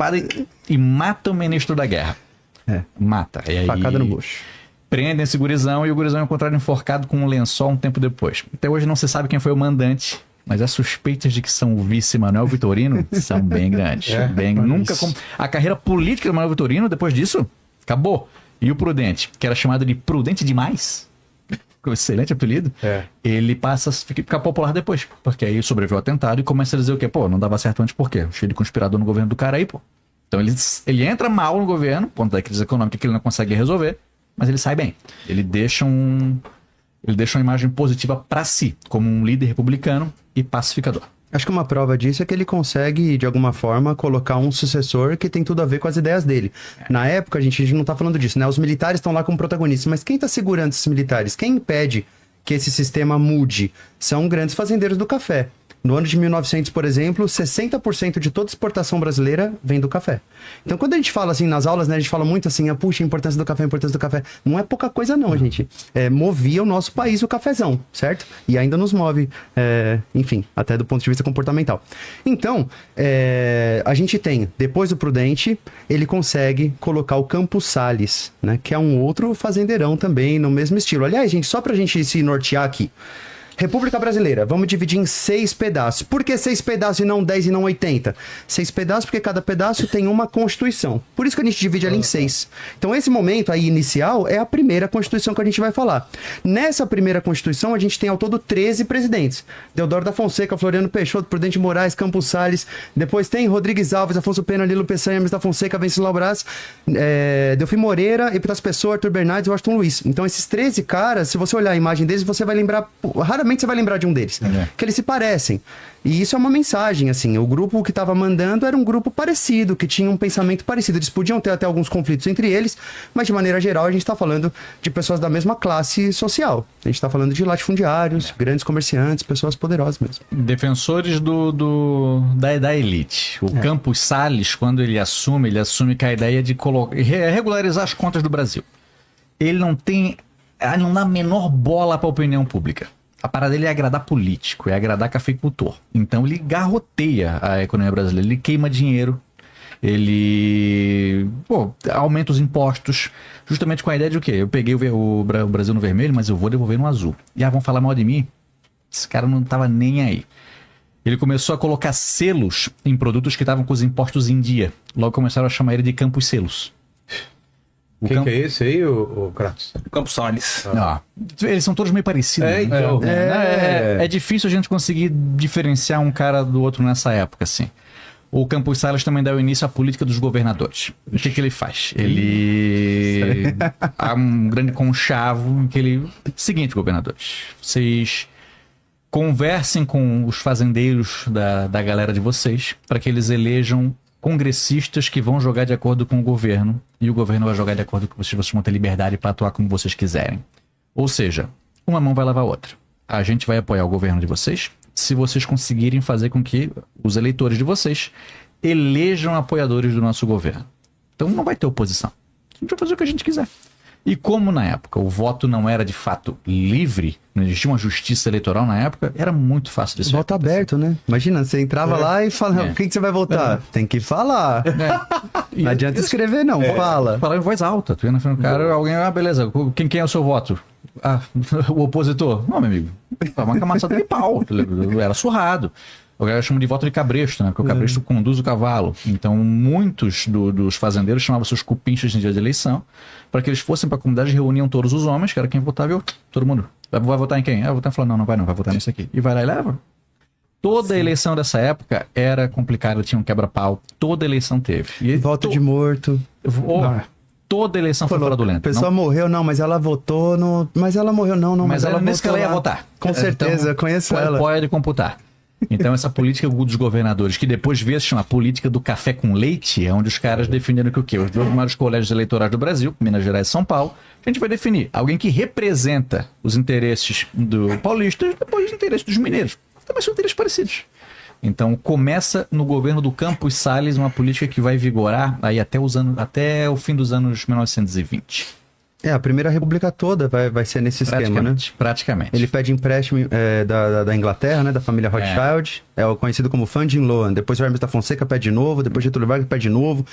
espada e mata o ministro da guerra. Mata. E aí, facada no bucho. Prendem esse gurizão e o gurizão é encontrado enforcado com um lençol um tempo depois. Até hoje não se sabe quem foi o mandante, mas as suspeitas de que são o vice Manuel Vitorino são bem grandes. Nunca a carreira política do Manuel Vitorino, depois disso, acabou. E o Prudente, que era chamado de Prudente Demais, com excelente apelido, ele passa a ficar popular depois. Porque aí sobreviveu ao atentado e começa a dizer o quê? Pô, não dava certo antes por quê? Cheio de conspirador no governo do cara aí, pô. Então ele entra mal no governo, ponto da crise econômica que ele não consegue resolver, mas ele sai bem. Ele deixa uma imagem positiva pra si, como um líder republicano e pacificador. Acho que uma prova disso é que ele consegue, de alguma forma, colocar um sucessor que tem tudo a ver com as ideias dele. Na época, a gente não tá falando disso, né? Os militares estão lá como protagonistas, mas quem tá segurando esses militares? Quem impede que esse sistema mude? São grandes fazendeiros do café. No ano de 1900, por exemplo, 60% de toda exportação brasileira vem do café. Então, quando a gente fala assim nas aulas, né, a gente fala muito assim, puxa, a importância do café, a importância do café. Não é pouca coisa não, gente. Movia o nosso país o cafezão, certo? E ainda nos move, enfim, até do ponto de vista comportamental. Então, a gente tem, depois do Prudente, ele consegue colocar o Campos Salles, né, que é um outro fazendeirão também, no mesmo estilo. Aliás, gente, só pra gente se nortear aqui, República Brasileira, vamos dividir em 6 pedaços. Por que 6 pedaços e não 10 e não 80? 6 pedaços porque cada pedaço tem uma Constituição. Por isso que a gente divide ali em 6. Então esse momento aí inicial é a primeira Constituição que a gente vai falar. Nessa primeira Constituição a gente tem ao todo 13 presidentes. Deodoro da Fonseca, Floriano Peixoto, Prudente Moraes, Campos Salles. Depois tem Rodrigues Alves, Afonso Pena, Lilo Peçanha, Hermes da Fonseca, Venceslau Braz, Delfim Moreira, Epitácio Pessoa, Arthur Bernardes e Washington Luiz. Então esses 13 caras, se você olhar a imagem deles, você vai lembrar... Raramente você vai lembrar de um deles, que eles se parecem. E isso é uma mensagem, assim, o grupo que estava mandando era um grupo parecido, que tinha um pensamento parecido. Eles podiam ter até alguns conflitos entre eles, mas de maneira geral a gente está falando de pessoas da mesma classe social. A gente está falando de latifundiários, grandes comerciantes, pessoas poderosas mesmo. Defensores da elite. O Campos Salles, quando ele assume com a ideia de regularizar as contas do Brasil. Ele não dá a menor bola para a opinião pública. A parada dele é agradar político, é agradar cafeicultor. Então ele garroteia a economia brasileira, ele queima dinheiro, ele aumenta os impostos, justamente com a ideia de o quê? Eu peguei o Brasil no vermelho, mas eu vou devolver no azul. E vão falar mal de mim? Esse cara não tava nem aí. Ele começou a colocar selos em produtos que estavam com os impostos em dia. Logo começaram a chamar ele de Campos Selos. Quem que é esse aí, o Kratos? Campos Salles. Eles são todos meio parecidos. Então. É difícil a gente conseguir diferenciar um cara do outro nessa época, assim. O Campos Salles também dá o início à política dos governadores. O que ele faz? Ele... Há um grande conchavo em que ele... Seguinte, governadores. Vocês conversem com os fazendeiros da galera de vocês para que eles elejam congressistas que vão jogar de acordo com o governo e o governo vai jogar de acordo com vocês vão ter liberdade para atuar como vocês quiserem. Ou seja, uma mão vai lavar a outra. A gente vai apoiar o governo de vocês se vocês conseguirem fazer com que os eleitores de vocês elejam apoiadores do nosso governo. Então não vai ter oposição. A gente vai fazer o que a gente quiser. E como na época o voto não era de fato livre, não existia uma justiça eleitoral na época, era muito fácil de voto aberto, né? Imagina, você entrava lá e falava, o que você vai votar? Tem que falar. Não adianta escrever, não. Fala. Falar em voz alta. Tu ia na frente do cara, alguém, beleza, quem é o seu voto? O opositor. Não, meu amigo. Uma camaçada de pau. Era surrado. O galera chama de voto de cabresto, né? Porque o cabresto conduz o cavalo. Então, muitos dos fazendeiros chamavam seus cupinchas em dia de eleição para que eles fossem para a comunidade e reuniam todos os homens, que era quem votava, e todo mundo. Vai votar em quem? Vai votar em fulano. Não, vai votar nisso aqui. E vai lá e leva. Toda eleição dessa época era complicada, tinha um quebra-pau. Toda eleição teve. E voto de morto. Toda eleição foi fraudulenta. A pessoa morreu, não, mas ela votou no... Mas ela morreu, não, mas ela votou que ela ia votar. Com certeza, então, conheço ela. Pode computar. Então essa política dos governadores, que depois veio se chamar política do café com leite, é onde os caras definiram que o quê? Os dois maiores colégios eleitorais do Brasil, Minas Gerais e São Paulo, a gente vai definir alguém que representa os interesses do paulista e depois os interesses dos mineiros. Também são interesses parecidos. Então começa no governo do Campos Salles uma política que vai vigorar aí até o fim dos anos 1920. A Primeira República toda vai ser nesse esquema, né? Praticamente. Ele pede empréstimo da Inglaterra, né? Da família Rothschild. É o conhecido como Funding Loan. Depois o Hermes da Fonseca pede de novo. Depois Getúlio Vargas pede de novo.